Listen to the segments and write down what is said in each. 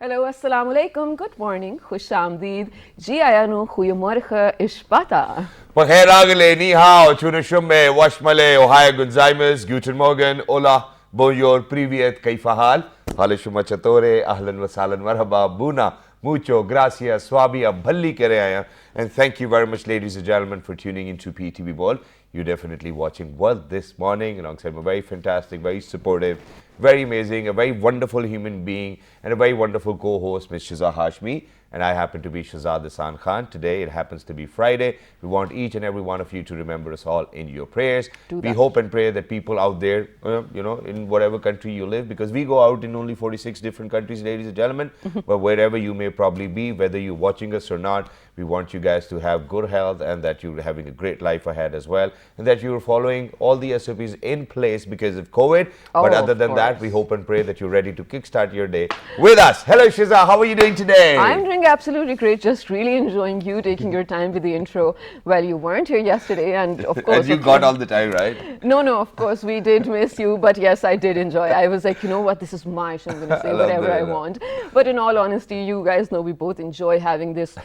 Hallo, assalamu alaikum, good morning, खुश आमदीद, जी आया no, goedemorgen, ishbata. Pagheragale, ni hao, chunashumme, washmale, ohio gonzaimas, guten morgen, hola, bonjour, privyet, kaifahal, halishuma chatore, ahlan wasalan, marhaba, buna, mucho, gracias, swabia, bhalli kare aaya. And thank you very much, ladies and gentlemen, for tuning into PTV Ball. You're definitely watching well this morning alongside my very fantastic, very supportive, very amazing, a very wonderful human being, and a very wonderful co-host, Ms. Shiza Hashmi. And I happen to be Shahzad Hasan Khan. Today, it happens to be Friday. We want each and every one of you to remember us all in your prayers. We hope and pray that people out there, in whatever country you live, because we go out in only 46 different countries, ladies and gentlemen, but wherever you may probably be, whether you're watching us or not, we want you guys to have good health and that you're having a great life ahead as well, and that you're following all the SOPs in place because of COVID. But other than that, we hope and pray that you're ready to kickstart your day with us. Hello, Shiza. How are you doing today? I'm doing absolutely great. Just really enjoying you taking your time with the intro. Well, you weren't here yesterday, and of course. And you got all the time, right? No, of course, we did miss you, but yes, I did enjoy. I was like, you know what, this is my show. I'm going to say whatever I want. But in all honesty, you guys know we both enjoy having this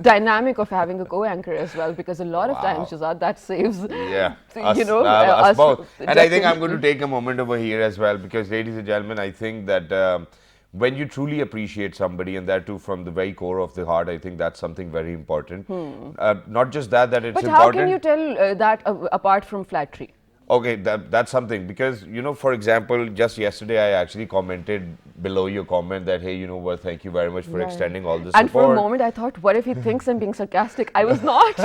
dynamic of having a co-anchor as well, because a lot of times, Shahzad, that saves, us both. And I think I'm going to take a moment over here as well, because ladies and gentlemen, I think that when you truly appreciate somebody, and that too from the very core of the heart, I think that's something very important. Not just that it's but important. But how can you tell that apart from flattery? Okay, that's something, because, for example, just yesterday I actually commented below your comment that, hey, thank you very much for extending all this support. And for a moment I thought, what if he thinks I'm being sarcastic? I was not.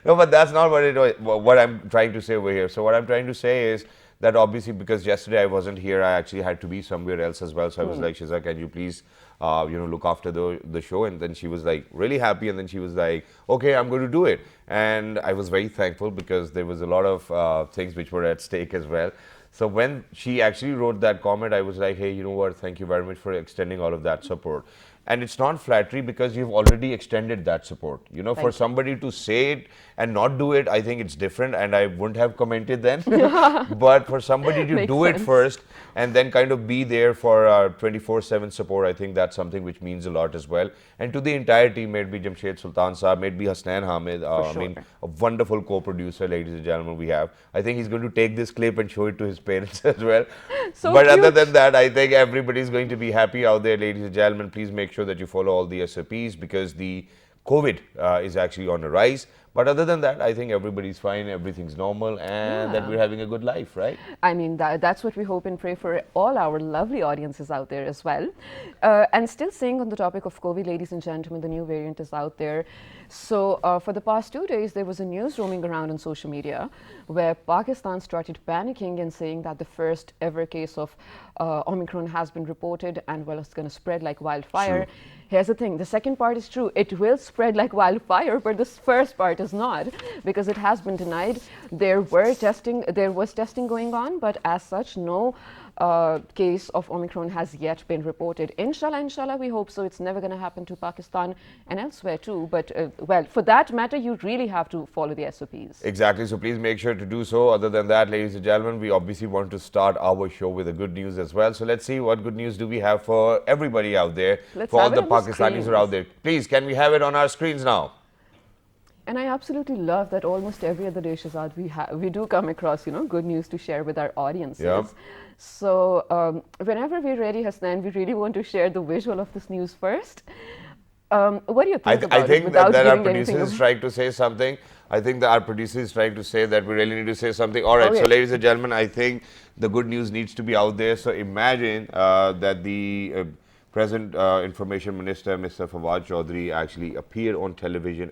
No, but that's not what I'm trying to say over here. So what I'm trying to say is that obviously, because yesterday I wasn't here, I actually had to be somewhere else as well. So I was like, Shiza, can you please, look after the show? And then she was like really happy, and then she was like, okay, I'm going to do it. And I was very thankful, because there was a lot of things which were at stake as well. So when she actually wrote that comment, I was like, hey, you know what, thank you very much for extending all of that support. And it's not flattery, because you've already extended that support. For somebody to say it and not do it, I think it's different, and I wouldn't have commented then. But for somebody to do it first and then kind of be there for 24/7 support, I think that's something which means a lot as well. And to the entire team, may it be Jamshed Sultan Saab, may it be Hasnain Hamid, I mean, a wonderful co-producer, ladies and gentlemen, we have. I think he's going to take this clip and show it to his parents as well. But cute. Other than that, I think everybody's going to be happy out there, ladies and gentlemen. Please make sure that you follow all the SOPs, because the COVID is actually on the rise. But other than that, I think everybody's fine, everything's normal, and that we're having a good life, right? I mean, that's what we hope and pray for all our lovely audiences out there as well. And still staying on the topic of COVID, ladies and gentlemen, the new variant is out there. So for the past 2 days, there was a news roaming around on social media where Pakistan started panicking and saying that the first ever case of Omicron has been reported, and well, it's going to spread like wildfire. True. Here's the thing, the second part is true. It will spread like wildfire, but this first part is not, because it has been denied. There was testing going on, but as such, no case of Omicron has yet been reported. Inshallah, we hope so. It's never going to happen to Pakistan and elsewhere too. But well, for that matter, you really have to follow the SOPs. Exactly. So please make sure to do so. Other than that, ladies and gentlemen, we obviously want to start our show with a good news as well. So let's see what good news do we have for everybody out there, for all the Pakistanis who are out there. Please, can we have it on our screens now? And I absolutely love that almost every other day, Shahzad, we do come across, good news to share with our audiences. Yep. So whenever we're ready, Hasnain, we really want to share the visual of this news first. What do you think about it? I think that our producer is trying to say something. I think that our producer is trying to say that we really need to say something. All right, so ladies and gentlemen, I think the good news needs to be out there. So imagine that the present Information Minister, Mr. Fawad Chaudhry, actually appeared on television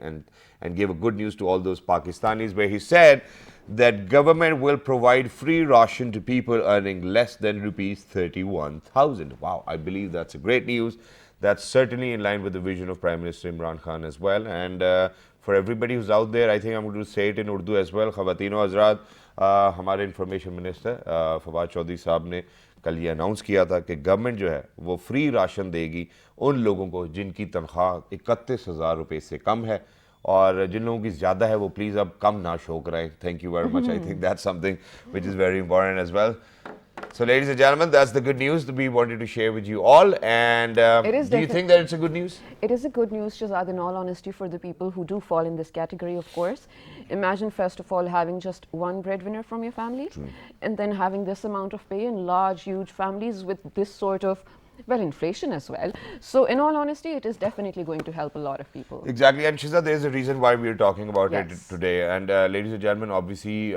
and gave a good news to all those Pakistanis, where he said that government will provide free ration to people earning less than rupees 31,000. Wow, I believe that's a great news. That's certainly in line with the vision of Prime Minister Imran Khan as well. And for everybody who's out there, I think I'm going to say it in Urdu as well. Khawatino Hazrat, हमारे information minister Fawad Chaudhary साहब ने कल ये announce किया था कि government जो है वो फ्री राशन देगी उन लोगों को जिनकी तनख्वाह 31,000 रुपये से कम है, और जिन लोगों की ज़्यादा है वो प्लीज़ अब कम ना शो कराएं. Thank you very much. I think that's something which is very important as well. So, ladies and gentlemen, that's the good news that we wanted to share with you all. And It is do you think that it's a good news? It is a good news, Shazad, in all honesty, for the people who do fall in this category, of course. Imagine, first of all, having just one breadwinner from your family, and then having this amount of pay in large, huge families with this sort of, well, inflation as well. So, in all honesty, it is definitely going to help a lot of people. Exactly. And Shiza, there's a reason why we're talking about it Yes. today. And ladies and gentlemen, obviously,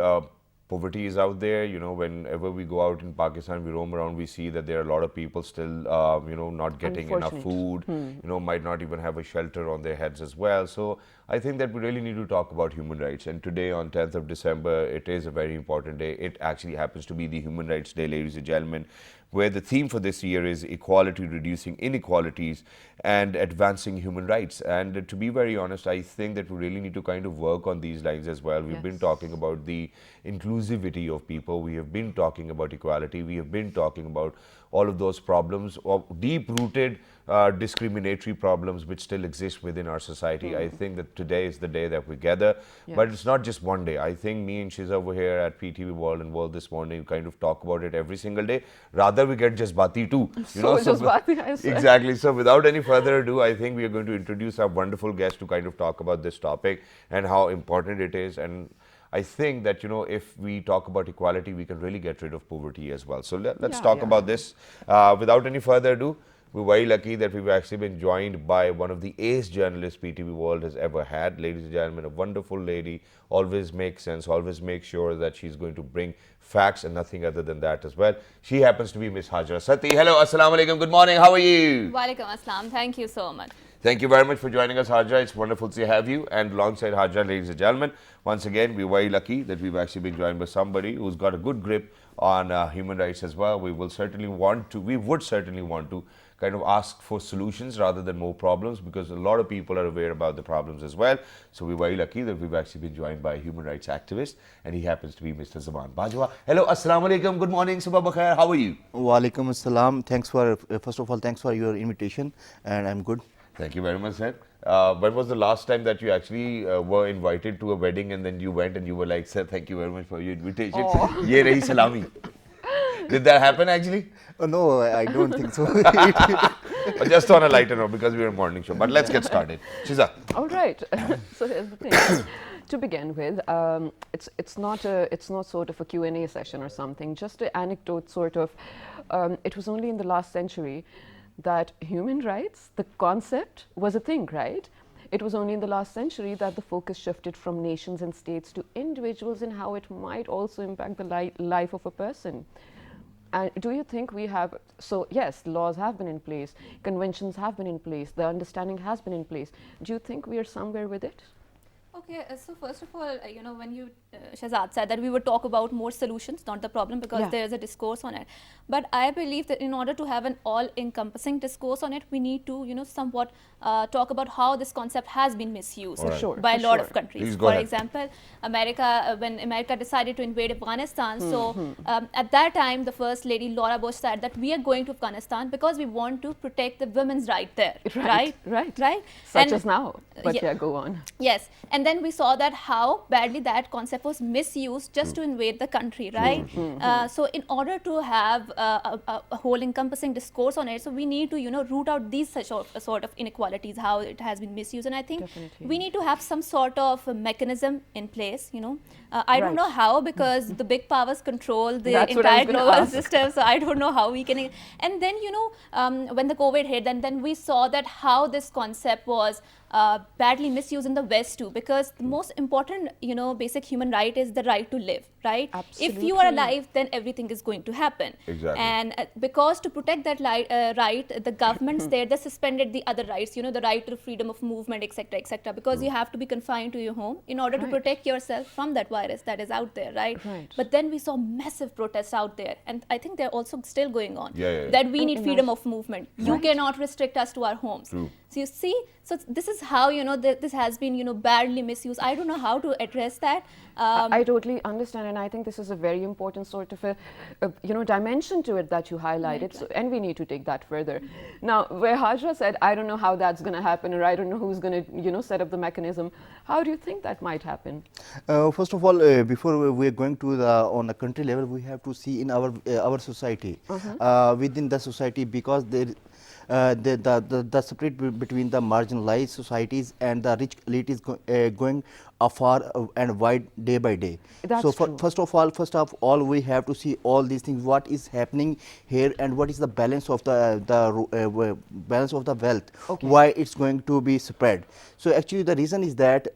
poverty is out there. You know, whenever we go out in Pakistan, we roam around, we see that there are a lot of people still, not getting enough Unfortunate. food, might not even have a shelter on their heads as well. So I think that we really need to talk about human rights. And today, on 10th of December, it is a very important day. It actually happens to be the Human Rights Day, ladies and gentlemen, where the theme for this year is equality, reducing inequalities, and advancing human rights. And to be very honest, I think that we really need to kind of work on these lines as well. We've been Yes. talking about the inclusivity of people. We have been talking about equality. We have been talking about all of those problems, or deep-rooted discriminatory problems which still exist within our society. I think that today is the day that we gather, but Yes. it's not just one day. I think me and Shiza over here at PTV World and World this morning kind of talk about it every single day. Rather, we get Jazbati too. Jazbati, I swear. Exactly. So without any further ado, I think we are going to introduce our wonderful guest to kind of talk about this topic and how important it is. And I think that, if we talk about equality, we can really get rid of poverty as well. So let's Yeah, talk yeah. about this. Without any further ado, we're very lucky that we've actually been joined by one of the ace journalists PTV World has ever had. Ladies and gentlemen, a wonderful lady, always makes sense, always makes sure that she's going to bring facts and nothing other than that as well. She happens to be Miss Hajra Sati. Hello, assalamu alaikum, good morning, how are you? Walaikum assalam. Thank you so much. Thank you very much for joining us, Hajra. It's wonderful to have you. And alongside Hajra, ladies and gentlemen, once again, we're very lucky that we've actually been joined by somebody who's got a good grip on human rights as well. We would certainly want to kind of ask for solutions rather than more problems, because a lot of people are aware about the problems as well. So we're very lucky that we've actually been joined by a human rights activist, and he happens to be Mr. Zaman Bajwa. Hello, assalamu alaikum, good morning, subah bakhair, how are you? Walaikum assalam. Thanks for, first of all, thanks for your invitation, and I'm good. Thank you very much, sir. When was the last time that you actually were invited to a wedding and then you went and you were like, sir, thank you very much for your invitation. Ye rahi salami. Did that happen actually? No, I don't think so. But just on a lighter note, because we're a morning show. But let's get started. Shiza. All right. So here's the thing. To begin with, it's not sort of a Q&A session or something. Just an anecdote, sort of. It was only in the last century that human rights, the concept, was a thing, right? It was only in the last century that the focus shifted from nations and states to individuals and how it might also impact the life of a person. And do you think we have, so yes, laws have been in place, conventions have been in place, the understanding has been in place. Do you think we are somewhere with it? Okay, so first of all, when you, Shahzad said that we would talk about more solutions, not the problem, because there is a discourse on it. But I believe that in order to have an all-encompassing discourse on it, we need to, somewhat talk about how this concept has been misused by a lot of countries. Please go For ahead. example, America, when America decided to invade Afghanistan, so at that time, the First Lady Laura Bush said that we are going to Afghanistan because we want to protect the women's right there. Right. Such And as now. But yeah, go on. Yes, and then we saw that how badly that concept was misused just to invade the country, right? So in order to have a whole encompassing discourse on it, so we need to, root out these sort of inequalities, how it has been misused. And I think we need to have some sort of mechanism in place, I don't know how, because the big powers control the entire global system, so I don't know how we can. And then, when the COVID hit, then we saw that how this concept was badly misused in the West too, because the most important, basic human right is the right to live, right? Absolutely. If you are alive, then everything is going to happen. Exactly. And because to protect that right, the governments there, they suspended the other rights, the right to freedom of movement, etc., because you have to be confined to your home in order to protect yourself from that virus that is out there, right? But then we saw massive protests out there, and I think they're also still going on, that we need freedom of movement. You cannot restrict us to our homes. True. So you see, so this is is how, this has been, badly misused. I don't know how to address that. I totally understand, and I think this is a very important sort of a dimension to it that you highlighted. Right. So, and we need to take that further. Now, where Hajra said, "I don't know how that's going to happen," or "I don't know who's going to, set up the mechanism," how do you think that might happen? First of all, before we are going to on a country level, we have to see in our society, within the society, because there. The split between the marginalized societies and the rich elite is going afar and wide day by day. That's so true. first of all, we have to see all these things. What is happening here, and what is the balance of the balance of the wealth? Okay. Why it's going to be spread? So actually, the reason is that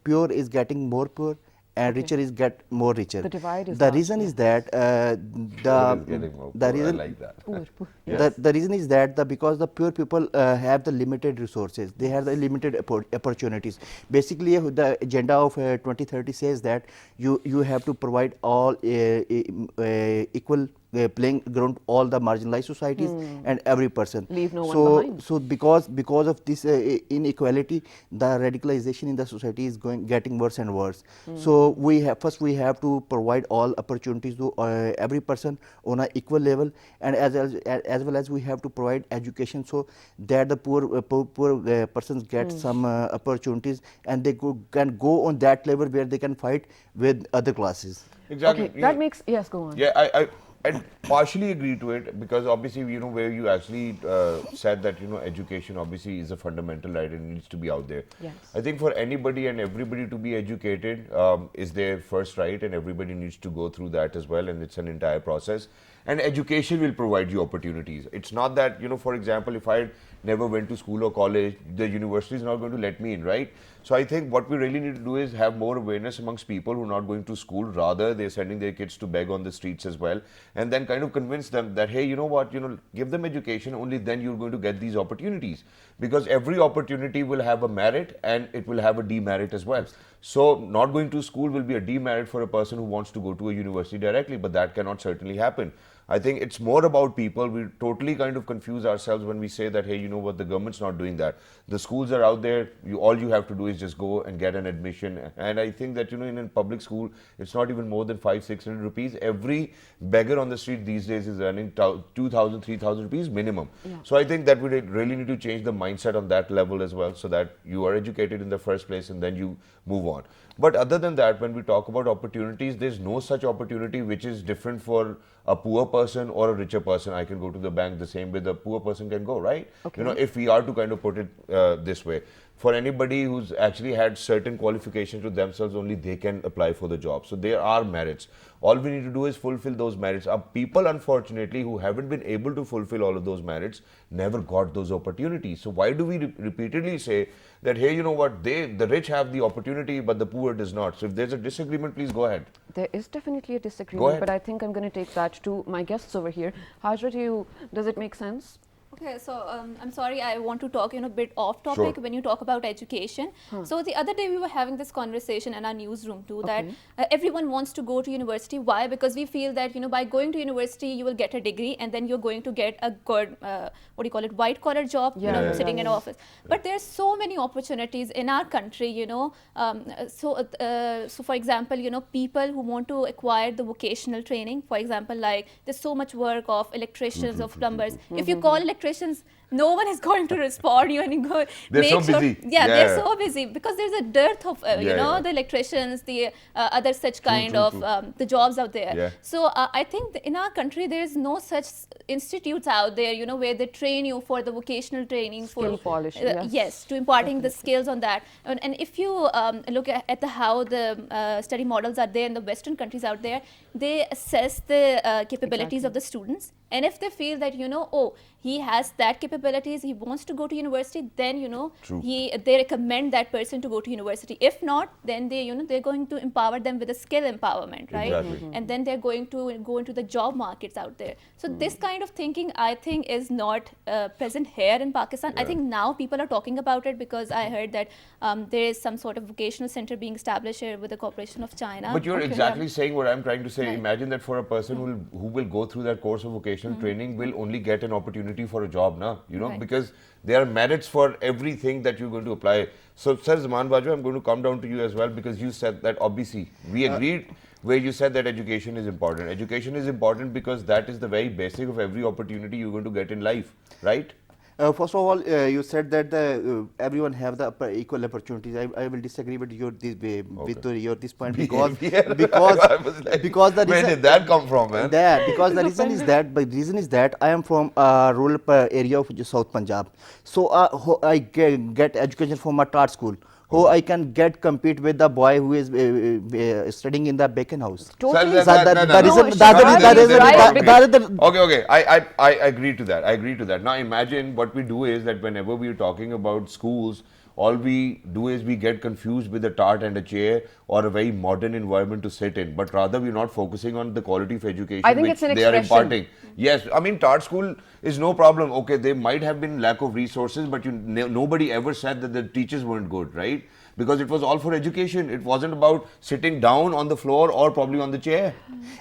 poor is getting more poor, and richer is get more richer. The divide is the large, reason yeah. is that Poor is getting more the poor. reason I like that. Poor. the reason is that because the poor people have the limited resources, they have the limited opportunities. Basically, the agenda of 2030 says that you have to provide all equal playing ground all the marginalized societies and every person. Leave no one so behind. so because of this inequality, the radicalization in the society is getting worse and worse. So we have to provide all opportunities to every person on an equal level, and as well as we have to provide education, so that the poor persons get some opportunities, and they can go on that level where they can fight with other classes. Exactly. Okay, that makes, yes, go on. Yeah, I partially agree to it, because obviously, where you actually said that, education obviously is a fundamental right and needs to be out there. Yes. I think for anybody and everybody to be educated is their first right, and everybody needs to go through that as well, and it's an entire process. And education will provide you opportunities. It's not that, for example, if I never went to school or college, the university is not going to let me in, right? So I think what we really need to do is have more awareness amongst people who are not going to school. Rather, they're sending their kids to beg on the streets as well, and then kind of convince them that, hey, you know what, give them education, only then you're going to get these opportunities. Because every opportunity will have a merit and it will have a demerit as well. So not going to school will be a demerit for a person who wants to go to a university directly, but that cannot certainly happen. I think it's more about people. We totally kind of confuse ourselves when we say that, hey, you know what, the government's not doing that. The schools are out there. All you have to do is just go and get an admission. And I think that, in a public school, it's not even more than 500-600 rupees. Every beggar on the street these days is earning 2,000, 3,000 rupees minimum. Yeah. So I think that we really need to change the mindset on that level as well, so that you are educated in the first place and then you move on. But other than that, when we talk about opportunities, there's no such opportunity which is different for a poor person or a richer person. I can go to the bank the same way the poor person can go, right? Okay. If we are to kind of put it this way. For anybody who's actually had certain qualifications to themselves, only they can apply for the job. So there are merits. All we need to do is fulfill those merits. People, unfortunately, who haven't been able to fulfill all of those merits, never got those opportunities. So why do we repeatedly say that, hey, you know what, the rich have the opportunity, but the poor does not? So if there's a disagreement, please go ahead. There is definitely a disagreement, but I think I'm going to take that to my guests over here. Hajra, does it make sense? Okay, so I'm sorry, I want to talk, a bit off topic. Sure. When you talk about education. So the other day we were having this conversation in our newsroom too, that everyone wants to go to university. Why? Because we feel that, by going to university, you will get a degree, and then you're going to get a good, white collar job, sitting in an office. But there's so many opportunities in our country, so for example, people who want to acquire the vocational training, for example, like there's so much work of electricians, of plumbers. If you call electricians, no one is going to respond you, and you go they're so busy. They're so busy, because there's a dearth of the electricians, the other such kind of the jobs out there. So I think in our country there is no such institutes out there, where they train you for the vocational training, skill polish, yes, to imparting the skills on that. And if you look at how the study models are there in the Western countries out there, they assess the capabilities of the students, and if they feel that oh, he has that capabilities, he wants to go to university, then they recommend that person to go to university. If not, then they're going to empower them with a skill empowerment, right? Exactly. And then they're going to go into the job markets out there. So this kind of thinking, I think, is not present here in Pakistan. I think now people are talking about it, because I heard that there is some sort of vocational center being established here with the Corporation of China. But you're exactly saying what I'm trying to say. Right. Imagine that for a person who will go through that course of vocational vocational training will only get an opportunity for a job, na? You know, Right. because there are merits for everything that you're going to apply. So, Sir Zaman Bajwa, I'm going to come down to you as well, because you said that obviously we agreed where you said that education is important. Education is important because that is the very basic of every opportunity you're going to get in life, right? First of all, you said that everyone have the equal opportunities. I will disagree with your this point because I was like, because the where reason, did that come from, man? because the reason is that I am from a rural area of South Punjab, so I get education from a Tart school. Who I can compete with the boy who is studying in the bacon house. Totally. Okay. I agree to that. I agree to that. Now imagine what we do is that whenever we are talking about schools, all we do is we get confused with a tart and a chair or a very modern environment to sit in, but rather we're not focusing on the quality of education I think which it's an they are expression. imparting. Yes, I mean tart school is no problem. Okay, there might have been lack of resources, but nobody ever said that the teachers weren't good, right? Because it was all for education. It wasn't about sitting down on the floor or probably on the chair.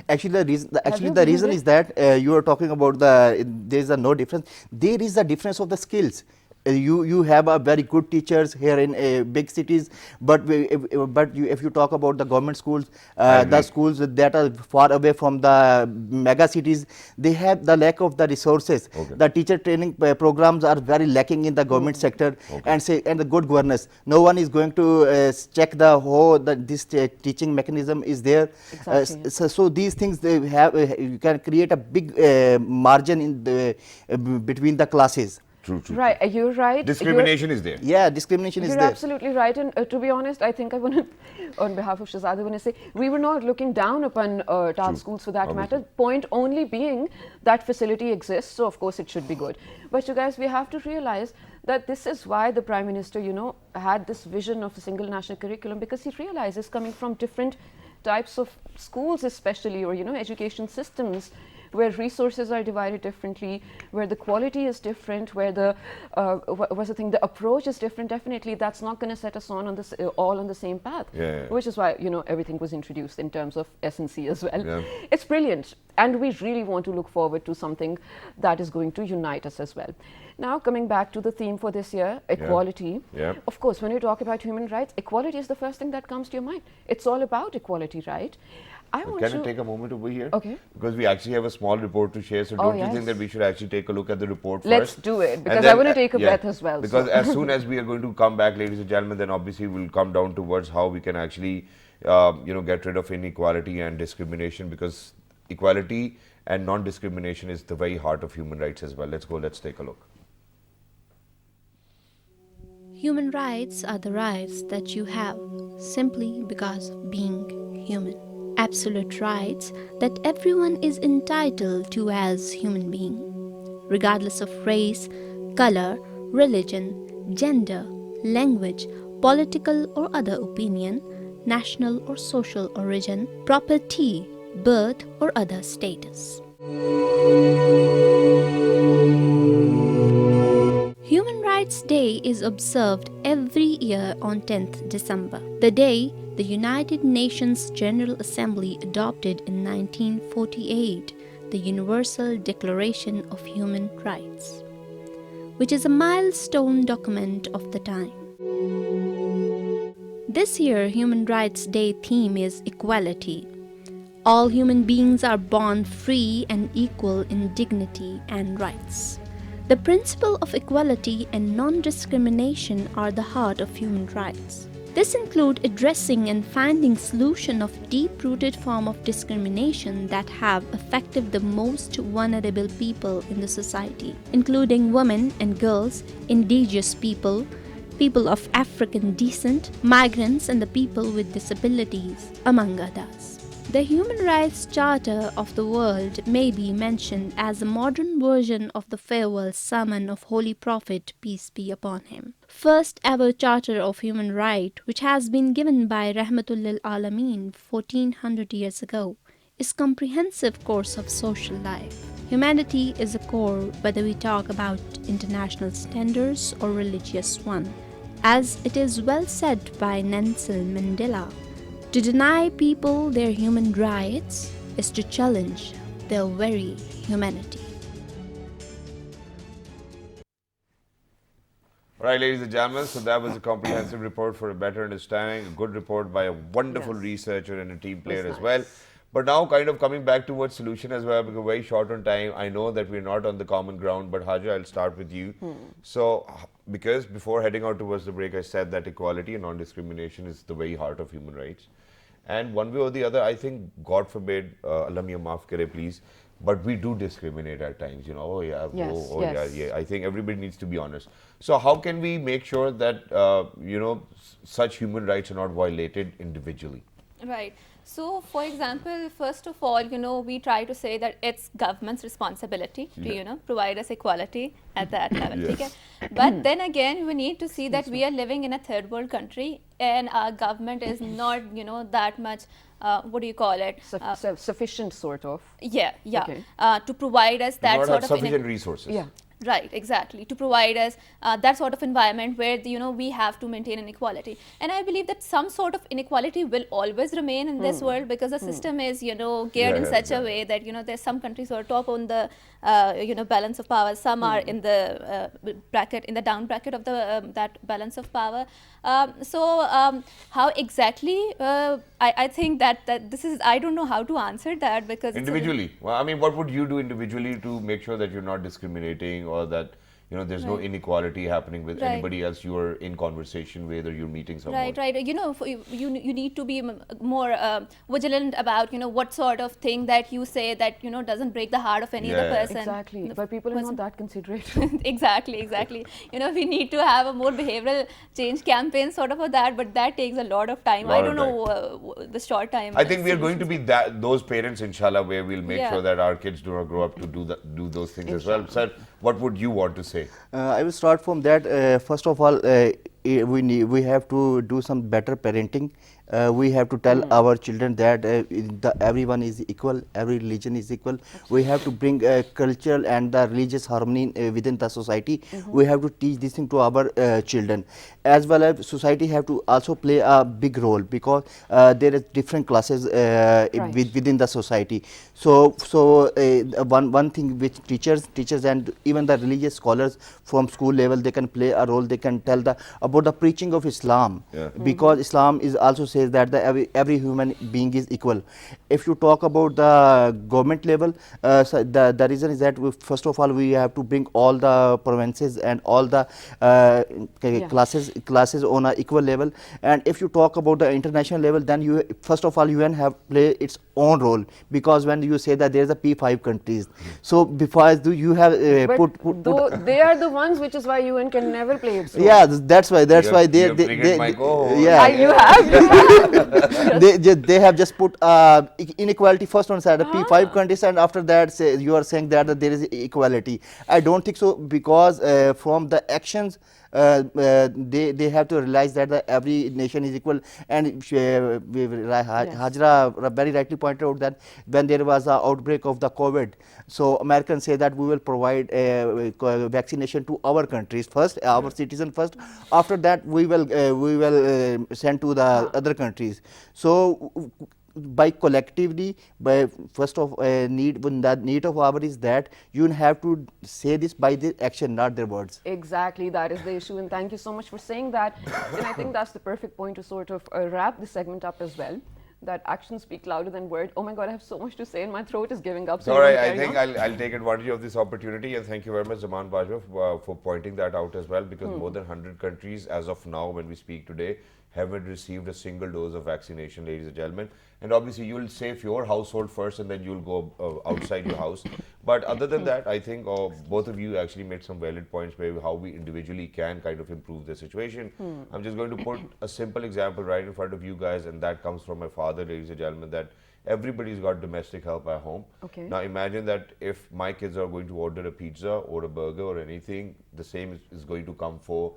Actually, the reason is that you are talking about there is no difference. There is a difference of the skills. You have a very good teachers here in big cities, but if you talk about the government schools, the schools that are far away from the mega cities, they have the lack of the resources. Okay. The teacher training programs are very lacking in the government sector, and the good governance. No one is going to check the whole this teaching mechanism is there. Exactly. So these things they have you can create a big margin in the between the classes. True. Right, you're right. Discrimination is there. Yeah, discrimination is You're there. absolutely right, and to be honest, I think I want to, on behalf of Shahzad, I want to say we were not looking down upon Tart schools for that matter. Point only being that facility exists, so of course it should be good. But you guys, we have to realize that this is why the Prime Minister, had this vision of a single national curriculum, because he realizes coming from different types of schools, especially, or education systems, where resources are divided differently, where the quality is different, where the the approach is different. Definitely, that's not going to set us on this all on the same path. Yeah. Which is why everything was introduced in terms of S&C as well. Yeah. It's brilliant, and we really want to look forward to something that is going to unite us as well. Now, coming back to the theme for this year, equality. Yeah. Of course, when you talk about human rights, equality is the first thing that comes to your mind. It's all about equality, right? Can I take a moment over here? Okay. Because we actually have a small report to share, so don't you think that we should actually take a look at the report first? Let's do it, because I want to take a breath as well. Because as soon as we are going to come back, ladies and gentlemen, then obviously we'll come down towards how we can actually, get rid of inequality and discrimination, because equality and non-discrimination is the very heart of human rights as well. Let's take a look. Human rights are the rights that you have simply because of being human. Absolute rights that everyone is entitled to as human being, regardless of race, color, religion, gender, language, political or other opinion, national or social origin, property, birth or other status. Human Rights Day is observed every year on 10th December, the day the United Nations General Assembly adopted in 1948 the Universal Declaration of Human Rights, which is a milestone document of the time. This year, Human Rights Day theme is equality. All human beings are born free and equal in dignity and rights. The principle of equality and non-discrimination are the heart of human rights. This includes addressing and finding solution of deep-rooted form of discrimination that have affected the most vulnerable people in the society, including women and girls, indigenous people, people of African descent, migrants, and the people with disabilities, among others. The Human Rights Charter of the World may be mentioned as a modern version of the farewell sermon of Holy Prophet, peace be upon him. First ever Charter of Human Rights, which has been given by Rahmatul lil Alameen 1400 years ago, is comprehensive course of social life. Humanity is a core whether we talk about international standards or religious one. As it is well said by Nelson Mandela, to deny people their human rights is to challenge their very humanity. All right, ladies and gentlemen, so that was a comprehensive report for a better understanding, a good report by a wonderful researcher and a team player as well. But now kind of coming back towards solution as well, because very short on time, I know that we're not on the common ground, but Haja, I'll start with you. So, because before heading out towards the break, I said that equality and non-discrimination is the very heart of human rights. And one way or the other, I think, God forbid, Allah miya maaf kare please, but we do discriminate at times, you know, oh yeah, yeah. I think everybody needs to be honest. So how can we make sure that, you know, such human rights are not violated individually? Right. So, for example, first of all, you know, we try to say that it's government's responsibility to, you know, provide us equality at that level. Okay? But then again, we need to see that we are living in a third world country and our government is not, you know, that much, what do you call it? Sufficient sort of. Yeah. Okay. To provide us that not sort have of sufficient resources. Yeah. Right, exactly. To provide us that sort of environment where, you know, we have to maintain inequality. And I believe that some sort of inequality will always remain in this world because the system is, you know, geared in such a way that, you know, there's some countries who are top on the, you know, balance of power. Some are in the bracket, in the down bracket of the that balance of power. How exactly? I think that this is, I don't know how to answer that because Individually, well, I mean, what would you do individually to make sure that you're not discriminating or that, you know, there's no inequality happening with anybody else you are in conversation with or you're meeting someone? Right. You know, you need to be more vigilant about, you know, what sort of thing that you say that, you know, doesn't break the heart of any other person. Exactly. But people are not that considerate. Exactly. You know, we need to have a more behavioral change campaign sort of for that, but that takes a lot of time. I don't know the short time. I think we are going to be those parents, inshallah, where we'll make sure that our kids do not grow up to do those things as well. Sir, what would you want to say? I will start from that. First of all, we have to do some better parenting. We have to tell our children that everyone is equal, every religion is equal. We have to bring cultural and the religious harmony within the society. We have to teach this thing to our children, as well as society have to also play a big role because there is different classes within the society. So one thing which teachers and even the religious scholars from school level, they can play a role. They can tell about the preaching of Islam, because Islam is also says that every human being is equal. If you talk about the government level, so the reason is that first of all we have to bring all the provinces and all the classes on an equal level. And if you talk about the international level, then you first of all UN have play its own role, because when you say that there is a P5 countries, so before you have put they are the ones, which is why UN can never play its role. Yeah, that's why they they have just put inequality first on side, P5 countries, and after that you are saying that there is equality. I don't think so, because from the actions they have to realize that every nation is equal. And Hajra very rightly pointed out that when there was an outbreak of the COVID, so Americans say that we will provide vaccination to our countries first, our citizens first. After that, we will send to the other countries. So by collectively, by first of need, when that need of our is that you have to say this by the action, not their words. Exactly, that is the issue, and thank you so much for saying that. And I think that's the perfect point to sort of wrap this segment up as well. That actions speak louder than words. Oh my God, I have so much to say and my throat is giving up. So alright, I think I'll take advantage of this opportunity, and thank you very much, Zaman Bajwa, for pointing that out as well, because more than 100 countries as of now, when we speak today, haven't received a single dose of vaccination, ladies and gentlemen. And obviously you'll save your household first and then you'll go outside your house. But other than that, I think both of you actually made some valid points where how we individually can kind of improve the situation. I'm just going to put a simple example right in front of you guys, and that comes from my father, ladies and gentlemen, that everybody's got domestic help at home. Okay. Now imagine that if my kids are going to order a pizza or a burger or anything, the same is going to come for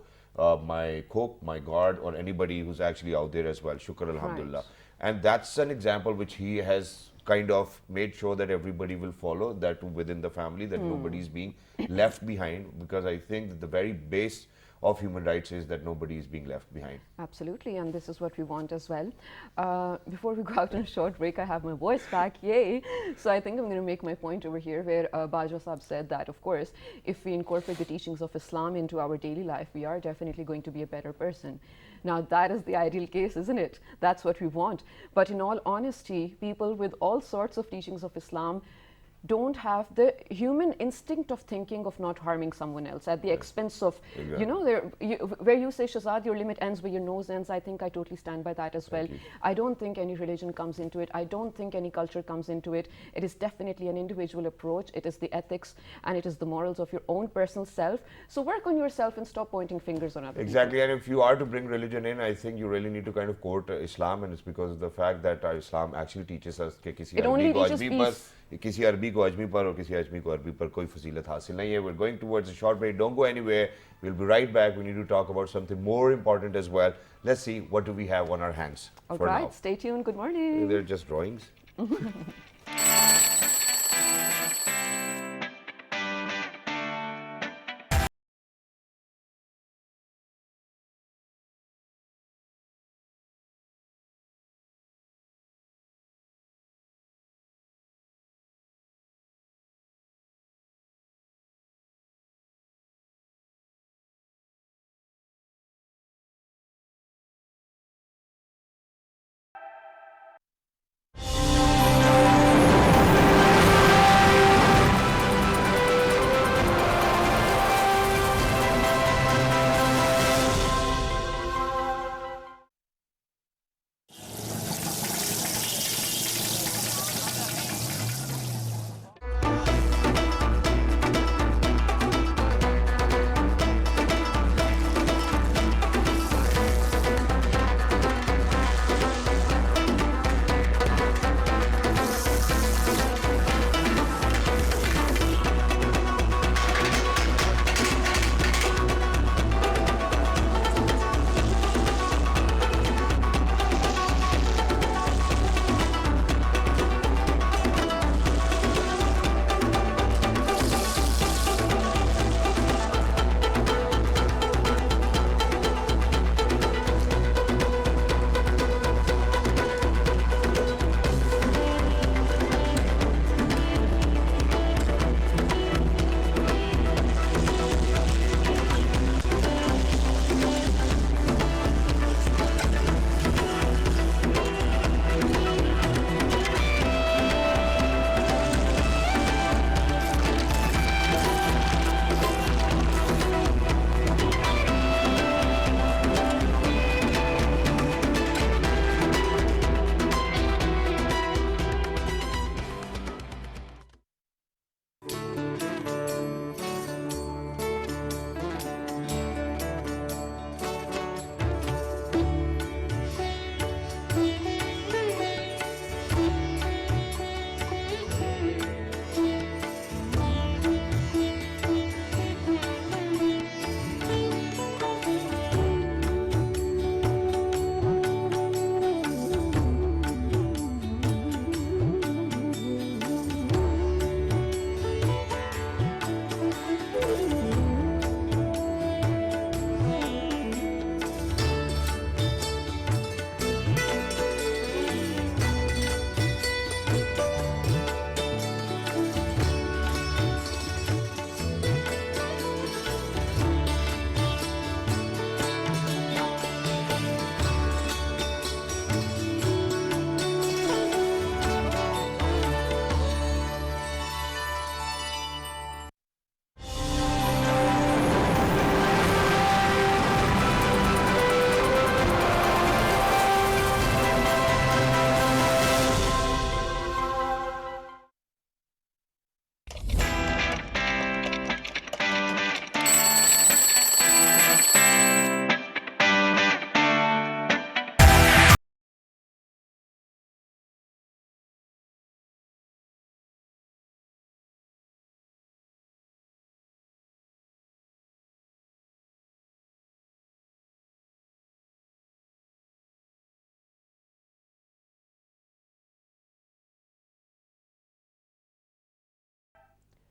my cook, my guard, or anybody who's actually out there as well. Shukr alhamdulillah. Right. And that's an example which he has kind of made sure that everybody will follow, that within the family, that nobody's being left behind, because I think that the very base of human rights is that nobody is being left behind. Absolutely, and this is what we want as well. Before we go out on a short break, I have my voice back, yay! So I think I'm going to make my point over here where Bajo Saab said that, of course, if we incorporate the teachings of Islam into our daily life, we are definitely going to be a better person. Now, that is the ideal case, isn't it? That's what we want. But in all honesty, people with all sorts of teachings of Islam don't have the human instinct of thinking of not harming someone else at the expense of, Exactly. you know, where you say, Shazad, your limit ends where your nose ends. I think I totally stand by that as well. I don't think any religion comes into it. I don't think any culture comes into it. It is definitely an individual approach. It is the ethics and it is the morals of your own personal self. So work on yourself and stop pointing fingers on other Exactly, and if you are to bring religion in, I think you really need to kind of quote Islam, and it's because of the fact that Islam actually teaches us कि किसी It only अरबी को teaches Azmi पर peace. किसी अरबी को अजमी पर और किसी अजमी को अरबी पर कोई फजीलत हासिल नहीं है. We're going towards a short break. Don't go anywhere. We'll be right back. We need to talk about something more important as well. Let's see what do we have on our hands All for right, now. stay tuned. Good morning. They're just drawings.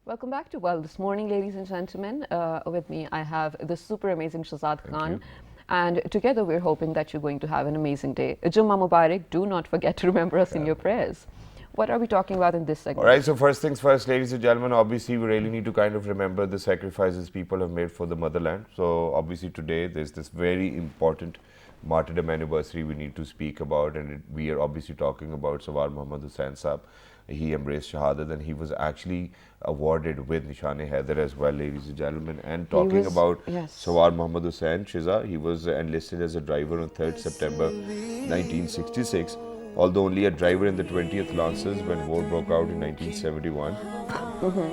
Welcome back to Well This Morning, ladies and gentlemen. With me, I have the super amazing Shazad Khan. And together, we're hoping that you're going to have an amazing day. Jummah Mubarak, do not forget to remember us in your prayers. What are we talking about in this segment? All right, so first things first, ladies and gentlemen, obviously we really need to kind of remember the sacrifices people have made for the motherland. So obviously today there's this very important martyrdom anniversary we need to speak about, and we are obviously talking about Sawar Muhammad Hussain Saab. He embraced Shahadat and he was actually awarded with Nishan-e-Haider as well, ladies and gentlemen. And talking about Sawar Muhammad Hussain Shiza, he was enlisted as a driver on 3rd September 1966. Although only a driver in the 20th Lancers when war broke out in 1971.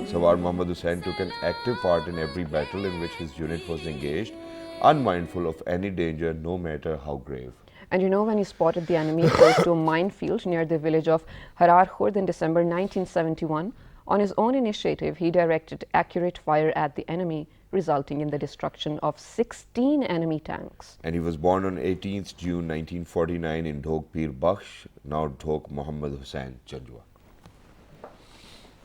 Sawar Muhammad Hussain took an active part in every battle in which his unit was engaged, unmindful of any danger, no matter how grave. And you know, when he spotted the enemy close to a minefield near the village of Harar Khurd in December 1971, on his own initiative, he directed accurate fire at the enemy, resulting in the destruction of 16 enemy tanks. And he was born on 18th June 1949 in Dhok Pir Bakhsh, now Dhok Muhammad Hussain Janjua.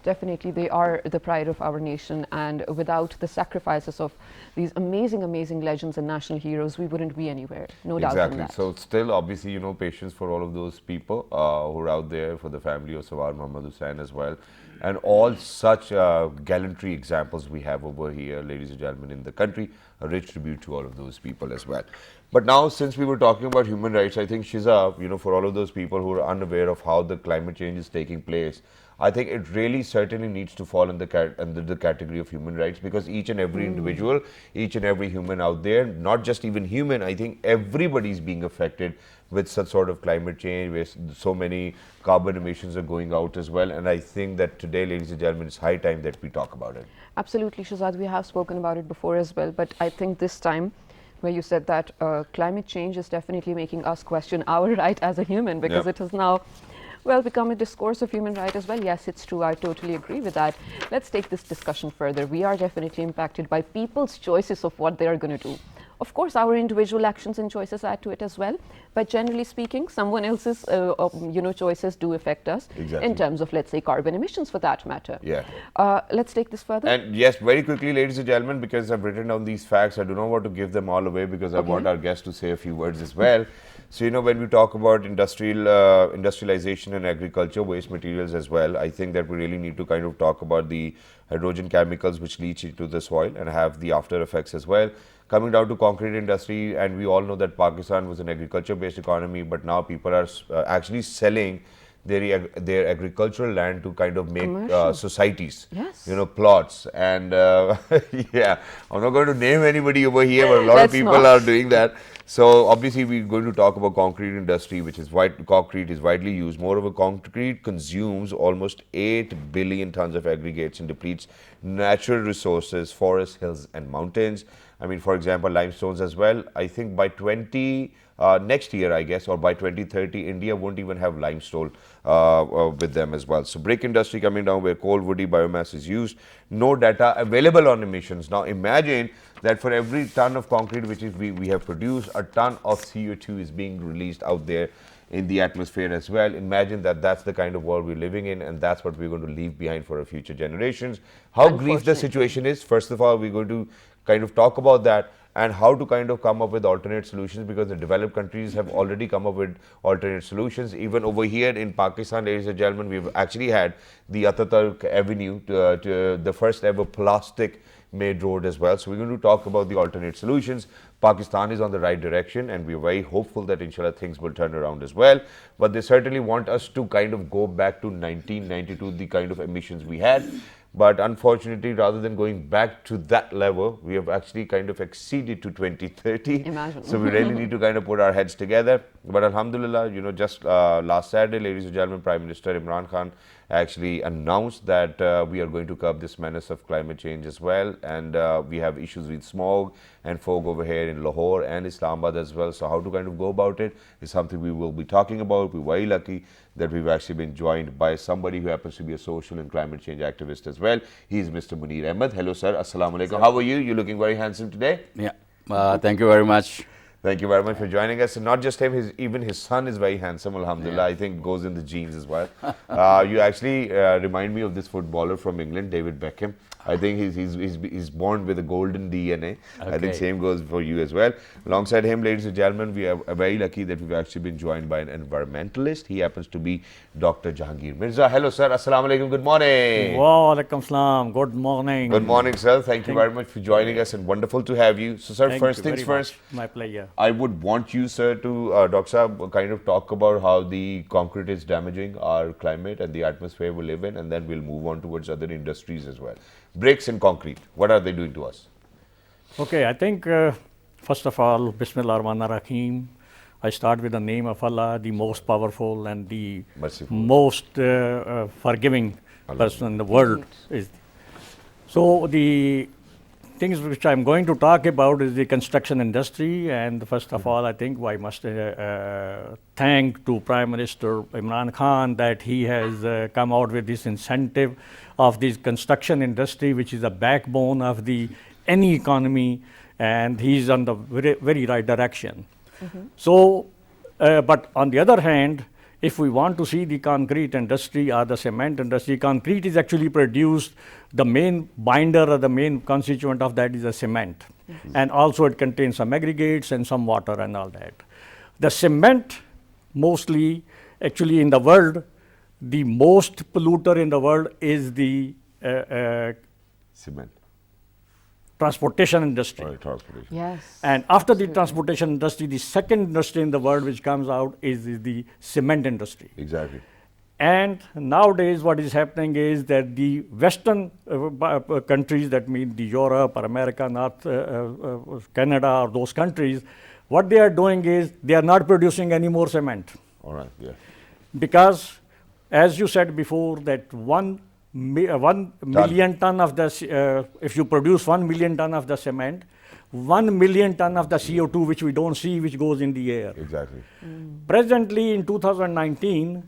Definitely, they are the pride of our nation, and without the sacrifices of these amazing, amazing legends and national heroes, we wouldn't be anywhere. No doubt on that. So still, obviously, you know, patience for all of those people who are out there, for the family of Sawar Muhammad Hussain as well. And all such gallantry examples we have over here, ladies and gentlemen, in the country. A rich tribute to all of those people as well. But now, since we were talking about human rights, I think, Shiza, you know, for all of those people who are unaware of how the climate change is taking place, I think it really certainly needs to fall under the category of human rights, because each and every individual, each and every human out there, not just even human, I think everybody is being affected with such sort of climate change, where so many carbon emissions are going out as well. And I think that today, ladies and gentlemen, it's high time that we talk about it. Absolutely, Shazad, we have spoken about it before as well, but I think this time, where you said that climate change is definitely making us question our right as a human, because it has now, well, become a discourse of human right as well. Yes, it's true. I totally agree with that. Let's take this discussion further. We are definitely impacted by people's choices of what they are going to do. Of course, our individual actions and choices add to it as well. But generally speaking, someone else's choices do affect us in terms of, let's say, carbon emissions for that matter. Yeah. Let's take this further. And yes, very quickly, ladies and gentlemen, because I've written down these facts, I do not want to give them all away, because I want our guests to say a few words as well. So, you know, when we talk about industrialization and agriculture, waste materials as well, I think that we really need to kind of talk about the hydrogen chemicals which leach into the soil and have the after effects as well. Coming down to concrete industry, and we all know that Pakistan was an agriculture-based economy, but now people are actually selling their agricultural land to kind of make societies, you know, plots. And yeah, I'm not going to name anybody over here, but a lot of people are doing that. So obviously we're going to talk about concrete industry, which is concrete is widely used. Moreover, concrete consumes almost 8 billion tons of aggregates and depletes natural resources, forests, hills and mountains. I mean, for example, limestones as well. I think by next year, I guess, or by 2030, India won't even have limestone with them as well. So brick industry coming down, where coal, woody biomass is used. No data available on emissions. Now imagine that for every ton of concrete which we have produced, a ton of CO2 is being released out there in the atmosphere as well. Imagine that that's the kind of world we're living in, and that's what we're going to leave behind for our future generations. How grief the situation is, first of all, we're going to kind of talk about that, and how to kind of come up with alternate solutions, because the developed countries have already come up with alternate solutions. Even over here in Pakistan, ladies and gentlemen, we've actually had the Ataturk Avenue, to the first ever plastic made road as well. So we're going to talk about the alternate solutions. Pakistan is on the right direction, and we're very hopeful that inshallah things will turn around as well. But they certainly want us to kind of go back to 1992, the kind of emissions we had. But unfortunately, rather than going back to that level, we have actually kind of exceeded to 2030. Imagine. So we really need to kind of put our heads together. But alhamdulillah, you know, just last Saturday, ladies and gentlemen, Prime Minister Imran Khan actually announced that we are going to curb this menace of climate change as well. And we have issues with smog and fog over here in Lahore and Islamabad as well. So how to kind of go about it is something we will be talking about. We're very lucky that we've actually been joined by somebody who happens to be a social and climate change activist as well. He is Mr. Munir Ahmed. Hello, sir. Assalamu alaikum. How are you? You're looking very handsome today. Yeah. Thank you very much. Thank you very much for joining us. And not just him, even his son is very handsome, alhamdulillah. I think goes in the genes as well. You actually remind me of this footballer from England, David Beckham. I think he's born with a golden DNA. I think same goes for you as well. Alongside him, ladies and gentlemen, we are very lucky that we've actually been joined by an environmentalist. He happens to be Dr. Jahangir Mirza. Hello, sir. Assalamu alaikum. Good morning. Wa alaikum salam. Good morning. Good morning, sir. Thank you very much for joining us and wonderful to have you. So, sir, first things first. My pleasure. I would want you, sir, to, Dr. Saab, kind of talk about how the concrete is damaging our climate and the atmosphere we live in, and then we'll move on towards other industries as well. Bricks and concrete, what are they doing to us? Okay, I think first of all, Bismillah ar-Rahman ar-Rahim. I start with the name of Allah, the most powerful and the Merciful. most forgiving person in the world. So the things which I'm going to talk about is the construction industry, and first of all, I think I must thank to Prime Minister Imran Khan that he has come out with this incentive of this construction industry, which is the backbone of the any economy, and he's on the very right direction. So, but on the other hand, if we want to see the concrete industry or the cement industry, concrete is actually produced, the main binder or the main constituent of that is the cement. And also it contains some aggregates and some water and all that. The cement mostly, actually in the world, the most polluter in the world is the Cement. transportation industry. Or transportation. Yes. And after the transportation industry, the second industry in the world which comes out is the cement industry. Exactly. And nowadays what is happening is that the Western countries, that mean the Europe or America, North Canada or those countries, what they are doing is they are not producing any more cement. All right, yeah. Because as you said before, that 1 million ton of the, if you produce 1 million ton of the cement, 1 million ton of the CO2 which we don't see, which goes in the air. Exactly. Presently in 2019,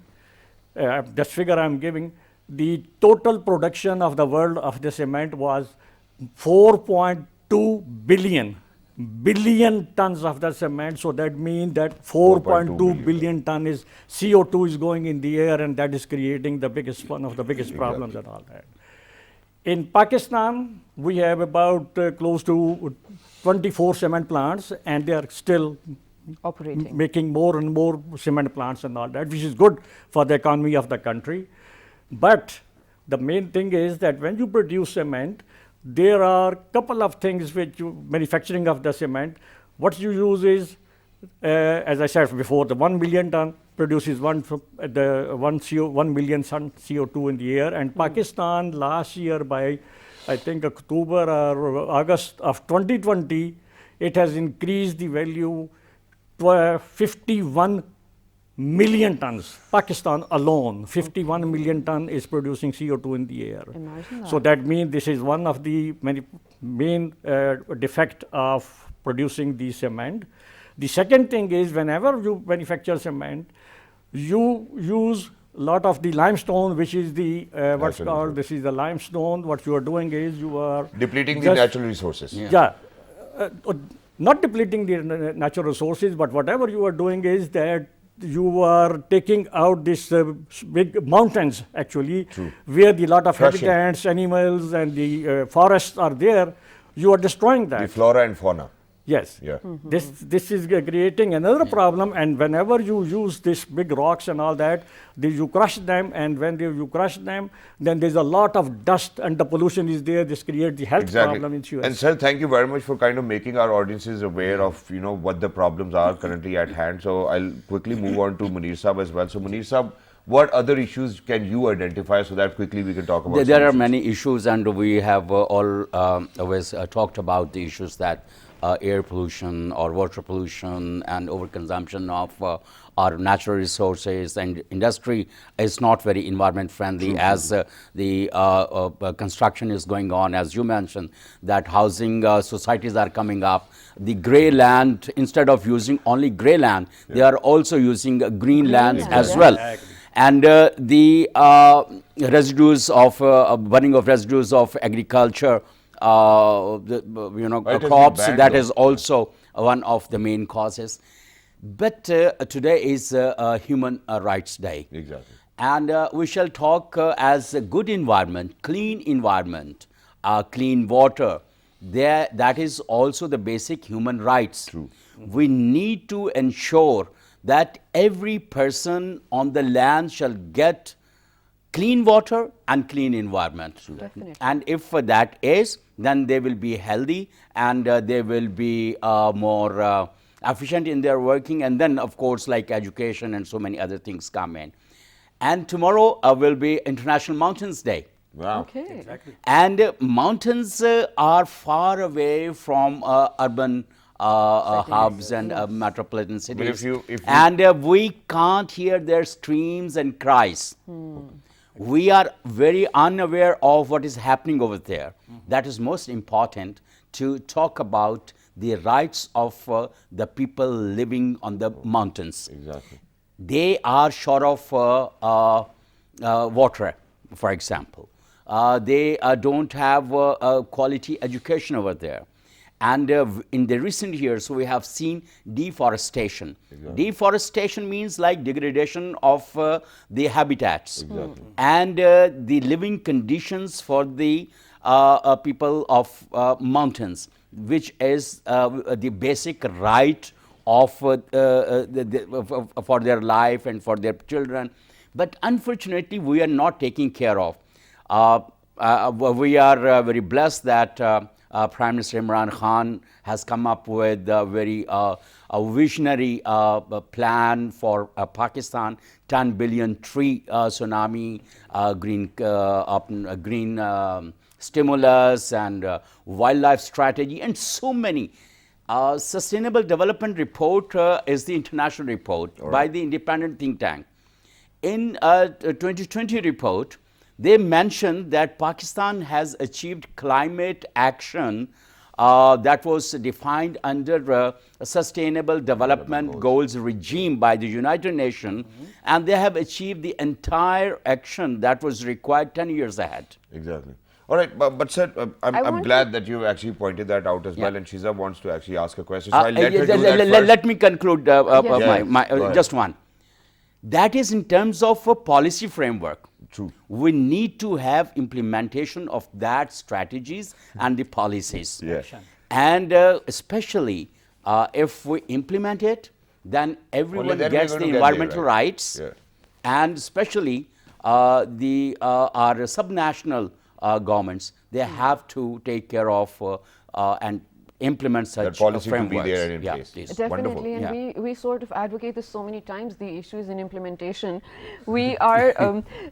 this figure I'm giving, the total production of the world of the cement was 4.2 billion tons of the cement. So that means that 4.2 billion ton is CO2 is going in the air, and that is creating the biggest, one of the biggest problems and all that. In Pakistan, we have about close to 24 cement plants, and they are still Operating. making more and more cement plants and all that, which is good for the economy of the country. But the main thing is that when you produce cement, there are a couple of things which manufacturing of the cement, what you use is, as I said before, the 1 million ton produces 1 million ton CO2 in the air. And Pakistan last year, by I think October or August of 2020, it has increased the value to 51 million tons. Pakistan alone, 51 million ton is producing CO2 in the air. Imagine that. So that means this is one of the main defect of producing the cement. The second thing is, whenever you manufacture cement, you use a lot of the limestone, which is the what's Natural called, resource. this is the limestone. What you are doing is you are Depleting the just- natural resources. yeah. Not depleting the natural resources, but whatever you are doing is that you are taking out these big mountains, actually, where the lot of Crushing. habitats, animals, and the forests are there. You are destroying that. The flora and fauna. Yes. Yeah. This is creating another problem, and whenever you use these big rocks and all that, you crush them, and when you crush them, then there's a lot of dust and the pollution is there. This creates the health problem in US. And sir, thank you very much for kind of making our audiences aware of, you know, what the problems are currently at hand. So I'll quickly move on to Munir Saab as well. So Munir Saab, what other issues can you identify so that quickly we can talk about There are solutions? many issues, and we have all always talked about the issues that air pollution or water pollution and overconsumption of our natural resources, and industry is not very environment friendly as the construction is going on. As you mentioned, that housing societies are coming up. The grey land, instead of using only grey land, they are also using green lands as well. And the residues of burning of residues of agriculture, It has been crops, banned that though. is also one of the main causes. But today is Human Rights Day. Exactly. And we shall talk as a good environment, clean water. That is also the basic human rights. True. We need to ensure that every person on the land shall get clean water and clean environment. Definitely. And if that is, then they will be healthy and they will be more efficient in their working. And then, of course, like education and so many other things come in. And tomorrow will be International Mountains Day. Wow. Okay. Exactly. And mountains are far away from urban hubs and metropolitan cities. if you- And we can't hear their screams and cries. We are very unaware of what is happening over there. That is most important to talk about the rights of the people living on the mountains. Exactly. They are short of water, for example. They don't have quality education over there. And in the recent years, we have seen deforestation. Exactly. Deforestation means like degradation of the habitats. Exactly. And the living conditions for the people of mountains, which is the basic right of for their life and for their children. But unfortunately, we are not taking care of. We are very blessed that Prime Minister Imran Khan has come up with a very visionary plan for Pakistan, 10 billion tree tsunami, green stimulus and wildlife strategy and so many. Sustainable Development Report is the international report by the independent think tank. In 2020 report, they mentioned that Pakistan has achieved climate action that was defined under a Sustainable Development Goals regime by the United Nations, and they have achieved the entire action that was required 10 years ahead. Exactly. All right, but sir, I'm want glad that you actually pointed that out as well, Yeah. and Shiza wants to actually ask a question, so I'll let yeah, her do that first. let me conclude Yes. Go just one. That is in terms of a policy framework. True. We need to have implementation of that strategies and the policies. Yeah. And especially if we implement it, then everyone then we're gets going the to get there, environmental right? rights, Yeah. and especially our subnational governments, they have to take care of and implement such That policy to be frameworks. there and in Yeah, place. please. Wonderful. Definitely, and Yeah. we sort of advocate this so many times. The issue is in implementation. We are,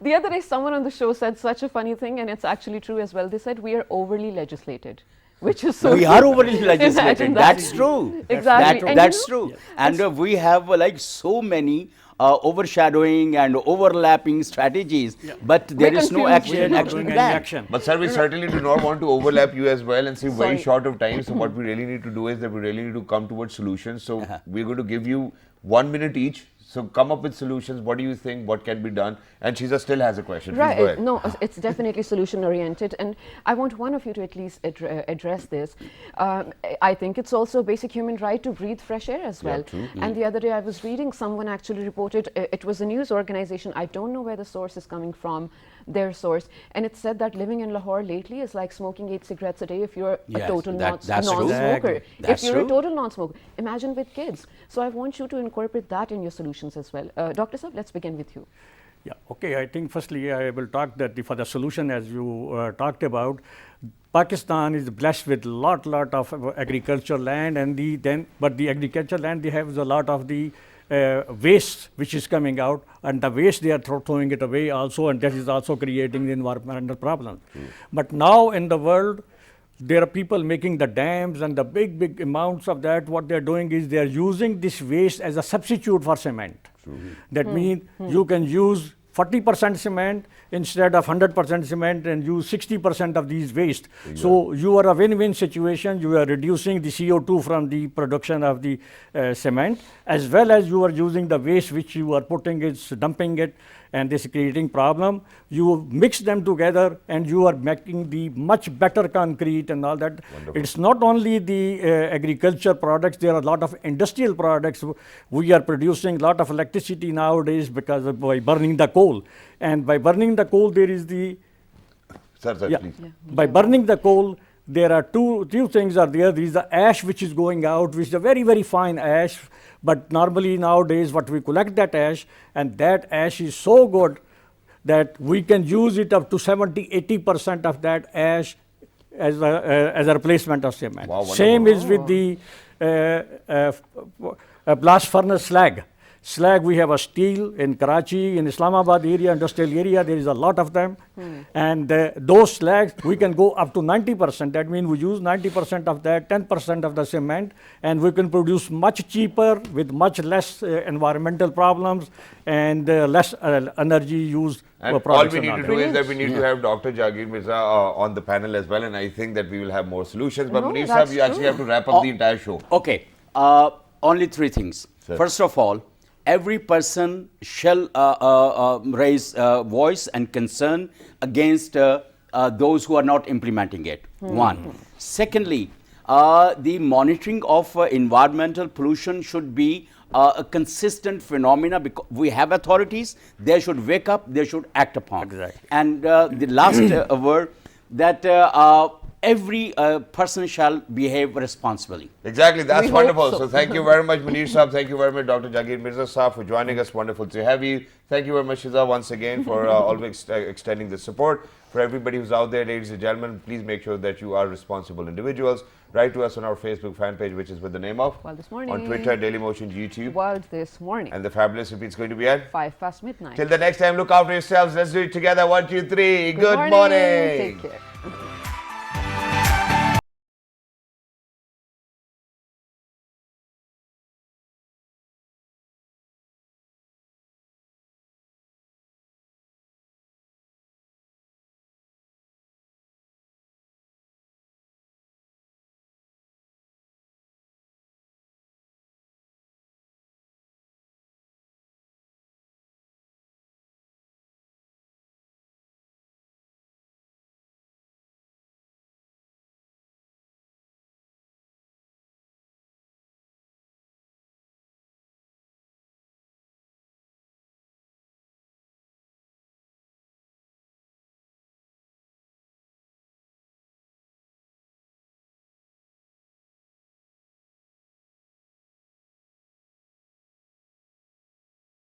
the other day someone on the show said such a funny thing, and it's actually true as well. They said we are overly legislated, which is so We true. are overly legislated. Imagine that. That's true. Exactly. And That's you know, true. And we have like so many overshadowing and overlapping strategies, but there is no confused. action, We're Not action doing any plan. action. But sir, we certainly do not want to overlap you as well and seem very Sorry. short of time. So what we really need to do is that we really need to come towards solutions. So we're going to give you 1 minute each. So come up with solutions. What do you think? What can be done? And Shiza still has a question. Please go ahead. No, it's definitely solution oriented, and I want one of you to at least address this. I think it's also a basic human right to breathe fresh air as well. true. And the other day I was reading, someone actually reported, it was a news organization, I don't know where the source is coming from, their source, and it said that living in Lahore lately is like smoking 8 cigarettes a day if you're a Yes, total that's true. non-smoker. Exactly. That's If you're true. a total non-smoker, imagine with kids. So I want you to incorporate that in your solutions as well. Dr. Saab, let's begin with you. Yeah, okay. I think firstly I will talk that for the solution as you talked about, Pakistan is blessed with lot of agricultural land, and but the agricultural land, they have a lot of the waste which is coming out, and the waste they are throwing it away also, and that is also creating the environmental problem. But now in the world, there are people making the dams and the big amounts of that. What they're doing is they're using this waste as a substitute for cement. That means you can use 40% cement instead of 100% cement and use 60% of these waste. So you are a win-win situation. You are reducing the CO2 from the production of the cement, as well as you are using the waste which you are putting, it's dumping it, and this is creating problem. You mix them together and you are making the much better concrete and all that. Wonderful. It's not only the agriculture products, there are a lot of industrial products. We are producing a lot of electricity nowadays because of by burning the coal. And by burning the coal, there is the Sir, please. by burning the coal, there are two things are there. There is the ash which is going out, which is a very, very fine ash. But normally nowadays, what we collect that ash, and that ash is so good that we can use it up to 70–80% of that ash as a replacement of cement. Wow, Same is with the blast furnace slag. Slag, we have a steel in Karachi, in Islamabad area, industrial area, there is a lot of them. And those slags, we can go up to 90%. That means we use 90% of that, 10% of the cement, and we can produce much cheaper with much less environmental problems and less energy used. And all we need to do is that we need to have Dr. Jagir Mirza on the panel as well, and I think that we will have more solutions. But No, Munir that's Sahab, you actually have to wrap up the entire show. Okay, only three things. Sir. First of all, every person shall raise voice and concern against those who are not implementing it. One. Secondly, the monitoring of environmental pollution should be a consistent phenomena, because we have authorities, they should wake up, they should act upon. Exactly. And the last word, that every person shall behave responsibly. Exactly, that's We hope wonderful. so. So thank you very much, Munir Sahab. Thank you very much, Dr. Jagir Mirza Sahab, for joining us. Wonderful to have you. Thank you very much, Shiza, once again for always extending the support. For everybody who's out there, ladies and gentlemen, please make sure that you are responsible individuals. Write to us on our Facebook fan page, which is with the name of World This Morning. on Twitter, Dailymotion, YouTube, World This Morning. and the fabulous repeat's going to be at 5 past midnight. till the next time. Look after yourselves. Let's do it together. 1, 2, 3. Good morning. Take care.